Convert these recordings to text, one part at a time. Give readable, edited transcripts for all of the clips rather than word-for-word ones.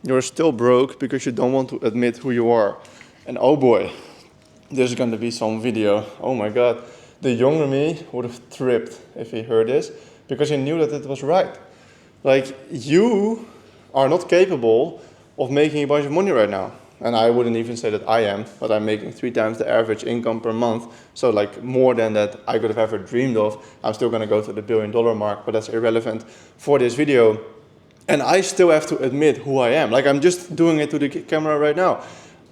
you're still broke because you don't want to admit who you are. And oh boy, there's going to be some video. Oh my God, the younger me would have tripped if he heard this because he knew that it was right. Like, you are not capable of making a bunch of money right now. And I wouldn't even say that I am, but I'm making 3 times the average income per month. So like more than that I could have ever dreamed of. I'm still going to go to the $1 billion mark, but that's irrelevant for this video. And I still have to admit who I am. Like, I'm just doing it to the camera right now.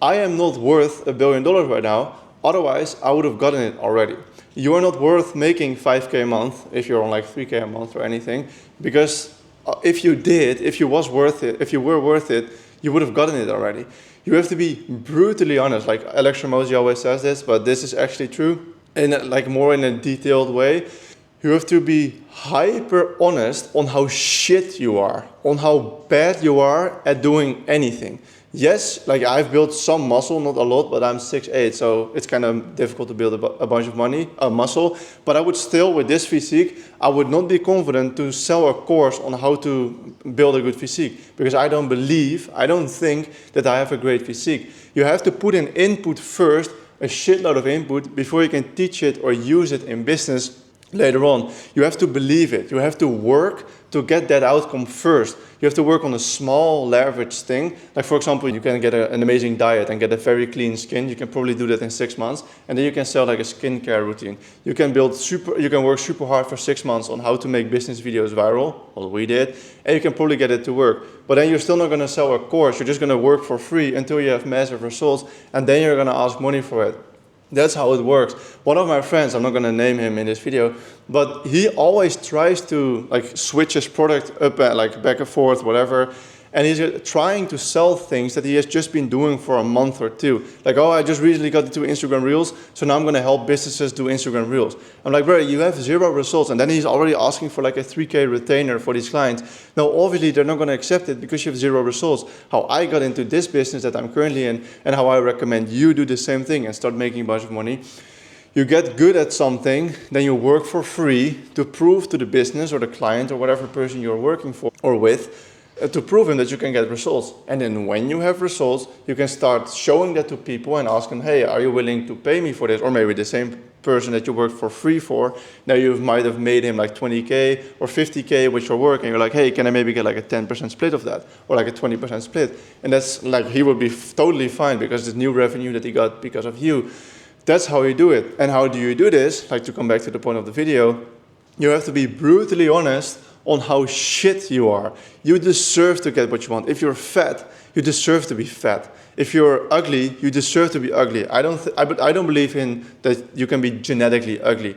I am not worth $1 billion right now. Otherwise, I would have gotten it already. You are not worth making 5K a month if you're on like 3K a month or anything. Because if you were worth it, you would have gotten it already. You have to be brutally honest. Like Alex Hormozi always says this, but this is actually true. In like more in a detailed way. You have to be hyper honest on how shit you are, on how bad you are at doing anything. Yes, like I've built some muscle, not a lot, but I'm 6'8", so it's kind of difficult to build a bunch of muscle. But I would still, with this physique, I would not be confident to sell a course on how to build a good physique because I don't think that I have a great physique. You have to put in input first, a shitload of input, before you can teach it or use it in business later on. You have to believe it. You have to work to get that outcome first. You have to work on a small leverage thing. Like for example, you can get an amazing diet and get a very clean skin. You can probably do that in 6 months. And then you can sell like a skincare routine. You can work super hard for 6 months on how to make business videos viral. Well, we did. And you can probably get it to work. But then you're still not going to sell a course. You're just going to work for free until you have massive results. And then you're going to ask money for it. That's how it works. One of my friends, I'm not going to name him in this video, but he always tries to like switch his product up like back and forth, whatever. And he's trying to sell things that he has just been doing for a month or 2. Like, oh, I just recently got into Instagram Reels, so now I'm going to help businesses do Instagram Reels. I'm like, bro, you have 0 results. And then he's already asking for like a 3K retainer for these clients. Now, obviously, they're not going to accept it because you have 0 results. How I got into this business that I'm currently in and how I recommend you do the same thing and start making a bunch of money. You get good at something, then you work for free to prove to the business or the client or whatever person you're working for or with, to prove him that you can get results. And then when you have results, you can start showing that to people and ask them, hey, are you willing to pay me for this? Or maybe the same person that you worked for free for, now you might have made him like 20K or 50K with your work, and you're like, hey, can I maybe get like a 10% split of that? Or like a 20% split? And that's like, he would be totally fine because it's new revenue that he got because of you. That's how you do it. And how do you do this? Like, to come back to the point of the video, you have to be brutally honest on how shit you are. You deserve to get what you want. If you're fat, you deserve to be fat. If you're ugly, you deserve to be ugly. I don't believe in that you can be genetically ugly.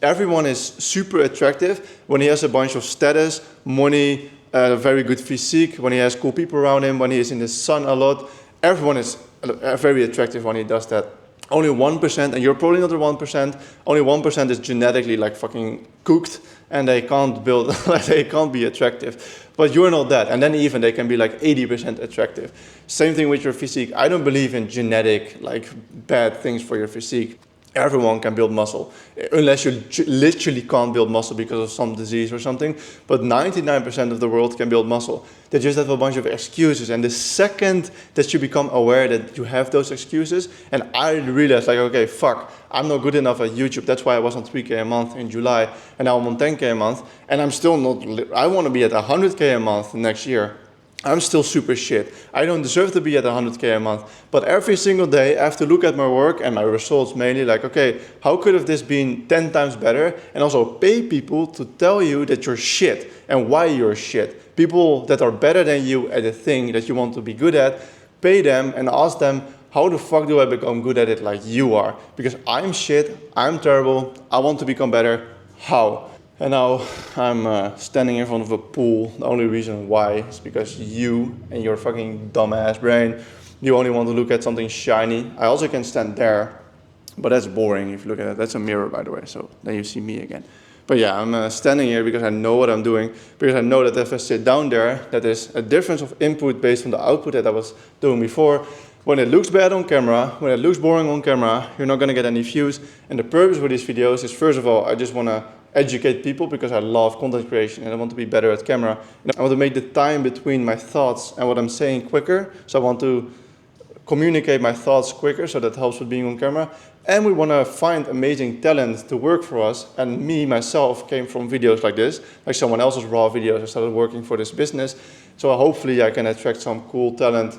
Everyone is super attractive when he has a bunch of status, money, a very good physique, when he has cool people around him, when he is in the sun a lot. Everyone is very attractive when he does that. Only 1%, and you're probably not the 1%, only 1% is genetically like fucking cooked and they can't build, they can't be attractive. But you're not that, and then even they can be like 80% attractive. Same thing with your physique. I don't believe in genetic, like bad things for your physique. Everyone can build muscle, unless you literally can't build muscle because of some disease or something. But 99% of the world can build muscle. They just have a bunch of excuses. And the second that you become aware that you have those excuses, and I realized like, okay, fuck, I'm not good enough at YouTube. That's why I was on 3K a month in July, and now I'm on 10K a month. And I'm still not, I want to be at 100K a month next year. I'm still super shit. I don't deserve to be at 100K a month. But every single day I have to look at my work and my results mainly like, okay, how could have this been 10 times better? And also pay people to tell you that you're shit and why you're shit. People that are better than you at the thing that you want to be good at, pay them and ask them, how the fuck do I become good at it like you are? Because I'm shit, I'm terrible, I want to become better. How? And now I'm standing in front of a pool. The only reason why is because you and your fucking dumbass brain, you only want to look at something shiny. I also can stand there, but that's boring if you look at it. That's a mirror, by the way, so then you see me again. But yeah, I'm standing here because I know what I'm doing, because I know that if I sit down there, that is a difference of input based on the output that I was doing before. When it looks bad on camera, when it looks boring on camera, you're not going to get any views. And the purpose for these videos is, first of all, I just want to educate people because I love content creation and I want to be better at camera. And I want to make the time between my thoughts and what I'm saying quicker. So I want to communicate my thoughts quicker, so that helps with being on camera. And we want to find amazing talent to work for us. And me, myself, came from videos like this, like someone else's raw videos. I started working for this business. So hopefully I can attract some cool talent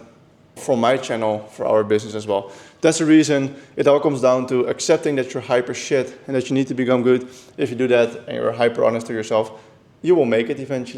from my channel for our business as well. That's the reason. It all comes down to accepting that you're hyper shit and that you need to become good. If you do that and you're hyper honest to yourself, you will make it eventually.